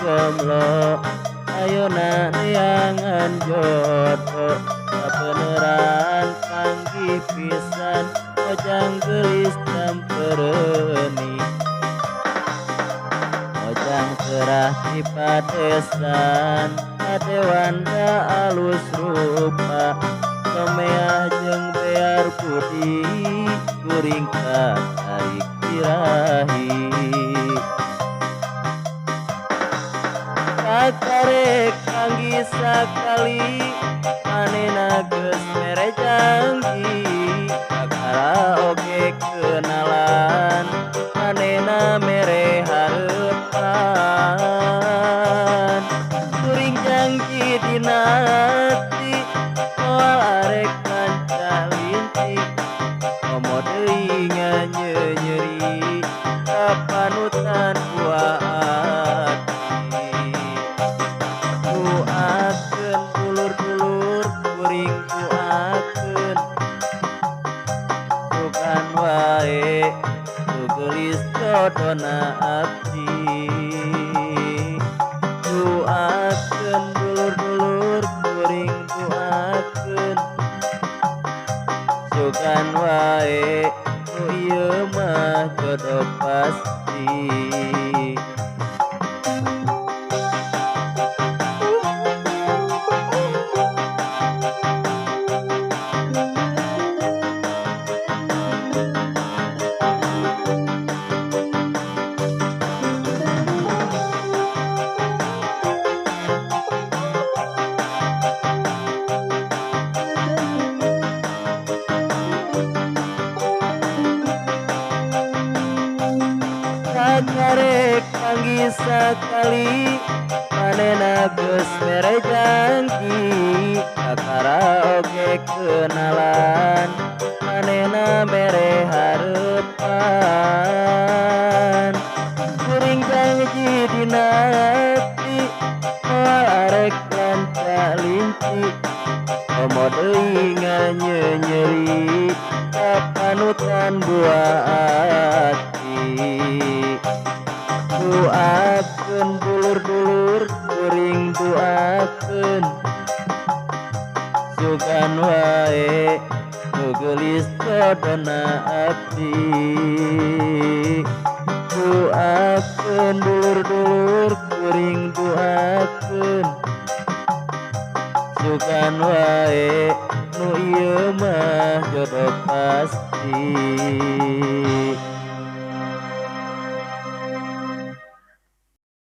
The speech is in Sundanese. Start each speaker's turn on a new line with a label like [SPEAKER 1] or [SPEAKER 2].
[SPEAKER 1] jomblo ayeuna neangan jodoh sabeneran panggih pisan ojang gelis campereuni ojang cerah di padesan adewanda alus rupa someah jeung bear budi kuring tarik birahi kakarek panggih sakali manehna geus mere janji kakara oge kenalan manehna mere hareupan kuring janji dina hati moal arek kanca linting komo deui nganyenyeri kapanutan buah ati duakeun dulur-dulur kuring duakeun sukan wae gelis jodona abdi duakeun dulur-dulur kuring duakeun sukan wae nu ieu mah jodoh pasti. Kakarek panggih sakali manehna geus mere janji kakara oge kenalan manehna mere hareupan kuring janji dina hati moal arek kanca linci komo deui nganyenyeri kapanutan buah ati duakeun dulur-dulur kuring duakeun sugan wae nu gelis jodona abdi duakeun dulur-dulur kuring duakeun sugan wae nu ieu mah jodoh pasti.